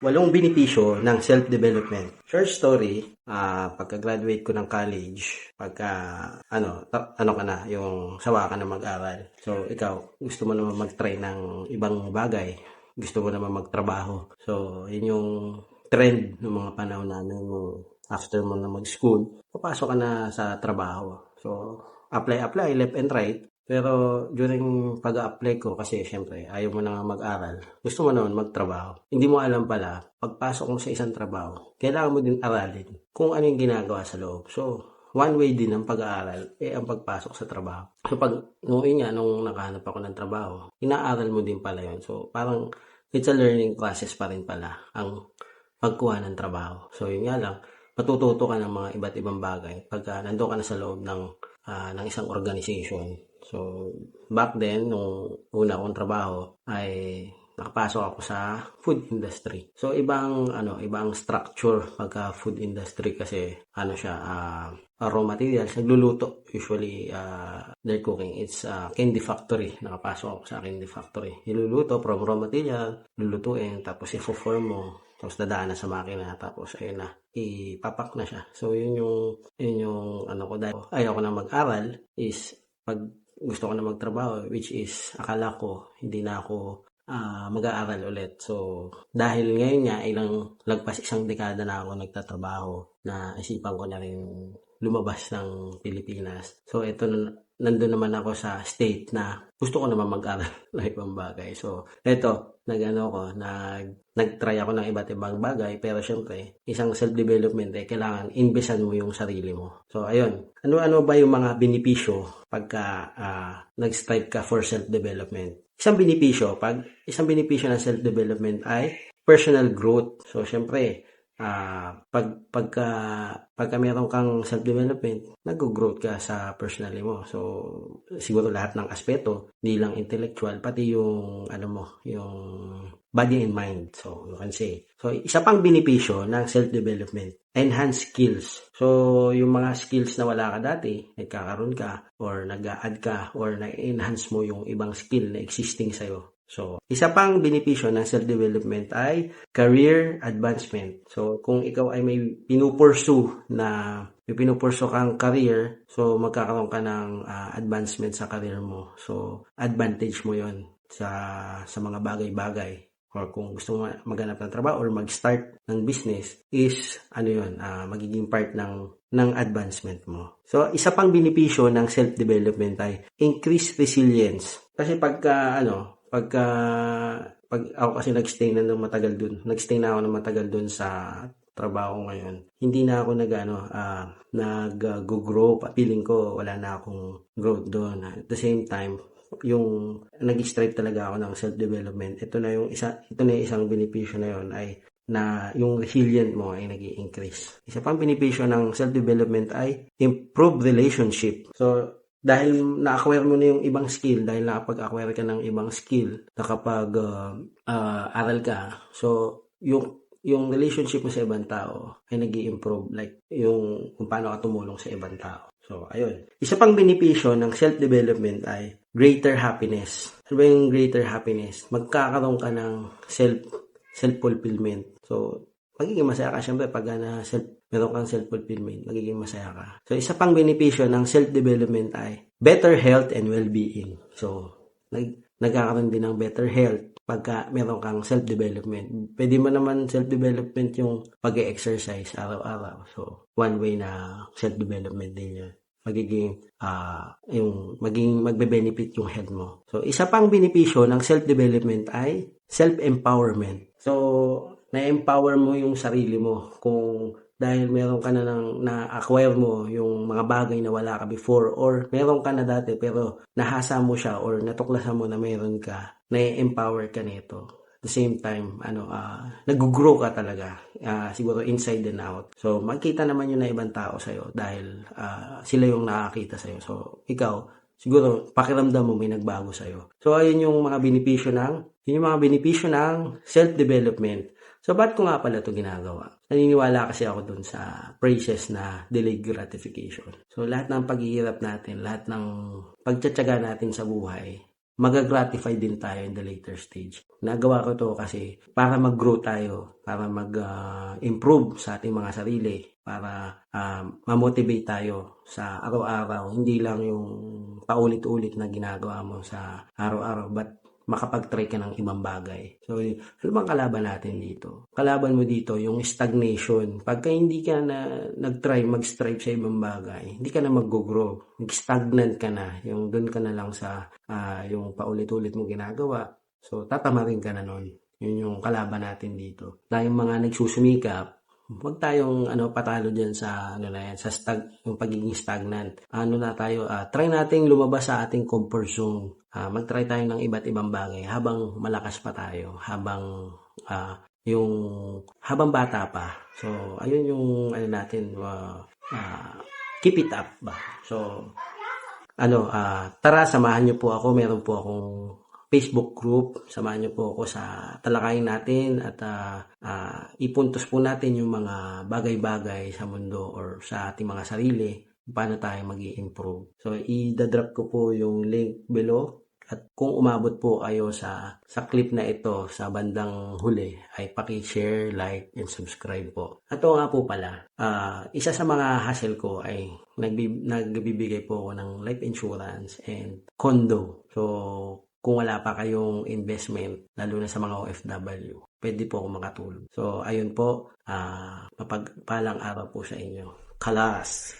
Walong benepisyo ng self-development. Short story, pagka-graduate ko ng college, ano ka na, yung sawa ka na mag-aral. So, ikaw, gusto mo naman mag-try ng ibang bagay. Gusto mo naman magtrabaho. So, yun yung trend ng mga panahon namin after mo na mag-school. Papasok ka na sa trabaho. So, apply, left and right. Pero during pag-a-apply ko, kasi syempre ayaw mo na nga mag-aral, gusto mo naman magtrabaho. Hindi mo alam pala, pagpasok mo sa isang trabaho, kailangan mo din aralin kung ano yung ginagawa sa loob. So, one way din ang pag-aaral, ang pagpasok sa trabaho. So, nung nakahanap ako ng trabaho, inaaral mo din pala yun. So, parang it's a learning process pa rin pala ang pagkuha ng trabaho. So, yun nga lang, matututo ka ng mga iba't ibang bagay pagka nandun ka na sa loob ng isang organization. So, back then, nung una kong trabaho, ay nakapasok ako sa food industry. So, ibang structure pagka food industry kasi, raw materials, nagluluto. Usually, they're cooking. It's candy factory. Nakapasok ako sa candy factory. Niluluto from raw material, lulutuin, tapos i-form mo. Tapos dadaan na sa makina, tapos ayun na, ipapak na siya. So, yun yung ko, dahil ayaw ko na mag-aral, is pag gusto ko na magtrabaho, which is akala ko hindi na ako mag-aaral ulit. So, dahil ngayon nga, lagpas isang dekada na ako nagtatrabaho, na isipan ko na rin lumabas ng Pilipinas. So, nandun naman ako sa state na gusto ko naman mag-aral ng ibang bagay. So, nag-try ako ng iba't ibang bagay, pero syempre, isang self-development kailangan investan mo yung sarili mo. So, ayun. Ano ba yung mga benepisyo pagka nag-strive ka for self-development? Isang benepisyo ng self-development ay personal growth. So, syempre, pagka meron kang self-development, nag-growth ka sa personally mo. So, siguro lahat ng aspeto, hindi lang intellectual, pati yung body and mind. So, you can say. So, isa pang benepisyo ng self-development, enhance skills. So, yung mga skills na wala ka dati, nagkakaroon ka, or nag-a-add ka, or na-enhance mo yung ibang skill na existing sa'yo. So, isa pang benepisyo ng self-development ay career advancement. So, kung ikaw ay may pinupursue kang career, so magkakaroon ka ng advancement sa career mo. So, advantage mo yon sa mga bagay-bagay. Or kung gusto mo maghanap ng trabaho or mag-start ng business, is magiging part ng advancement mo. So, isa pang benepisyo ng self-development ay increased resilience. Kasi pag ako kasi nagstay na ako ng matagal dun sa trabaho ngayon, hindi na ako nag-grow. Feeling ko wala na akong growth doon. At the same time, yung nag-strive talaga ako ng self-development. Ito na yung isang benepisyo na yun, ay na yung resilient mo ay nag-i-increase. Isa pang benepisyo ng self-development ay improve relationship. So, dahil na-acquire mo na yung ibang skill, dahil nakapag-acquire ka ng ibang skill, aral ka, so yung relationship mo sa ibang tao ay nag-i-improve, like yung kung paano ka tumulong sa ibang tao. So, ayun. Isa pang benepisyo ng self-development ay greater happiness. Ano ba yung greater happiness? Magkakaroon ka ng self-fulfillment. So, magiging masaya ka syempre pag meron kang self-fulfillment, magiging masaya ka. So, isa pang benepisyo ng self-development ay better health and well-being. So, nagkakaroon din ng better health pagka meron kang self-development. Pwede mo naman self-development yung pag-exercise araw-araw. So, one way na self-development din yun. Magbe-benefit yung health mo. So, isa pang benepisyo ng self-development ay self-empowerment. So, na-empower mo yung sarili mo dahil meron ka na-acquire mo yung mga bagay na wala ka before, or meron ka na dati pero nahasa mo siya or natuklasan mo na meron ka, na-empower ka nito. At the same time, nag-grow ka talaga, siguro inside and out. So, makita naman yun na ibang tao sa'yo dahil sila yung nakakita sa'yo. So, ikaw, siguro pakiramdam mo may nagbago sa'yo. So, ayun yung mga benepisyo ng self-development. So, ba't ko nga pala ito ginagawa? Naniniwala kasi ako dun sa phrases na delayed gratification. So, lahat ng paghihirap natin, lahat ng pagtsatsaga natin sa buhay, magagratify din tayo in the later stage. Nagawa ko to kasi para mag-grow tayo, para mag-improve sa ating mga sarili, para ma-motivate tayo sa araw-araw. Hindi lang yung paulit-ulit na ginagawa mo sa araw-araw, but makapag-try ka ng ibang bagay. So, ano bang kalaban natin dito? Kalaban mo dito yung stagnation. Pagka hindi ka na nag-try mag-strive sa ibang bagay, hindi ka na mag-grow. Stagnant ka na. Yung doon ka na lang sa yung paulit-ulit mo ginagawa. So, tatamarin ka na nun. Yun yung kalaban natin dito. Tayong mga nagsusumikap, huwag tayong patalo diyan sa na yan, sa yung pagiging stagnant. Try nating lumabas sa ating comfort zone. Mag-try tayo ng iba't ibang bagay habang malakas pa tayo, habang habang bata pa. So, ayun yung natin, keep it up ba. So, tara, samahan niyo po ako. Meron po akong Facebook group. Samahan niyo po ako sa talakayin natin at ipuntos po natin yung mga bagay-bagay sa mundo or sa ating mga sarili, paano tayo mag-i-improve. So, i-drop ko po yung link below. At kung umabot po kayo sa clip na ito sa bandang huli, ay paki-share, like, and subscribe po. At nga po pala, isa sa mga hassle ko ay nagbibigay po ako ng life insurance and condo. So, kung wala pa kayong investment, lalo na sa mga OFW, pwede po ako makatulong. So, ayun po, mapagpalang araw po sa inyo. Kalas!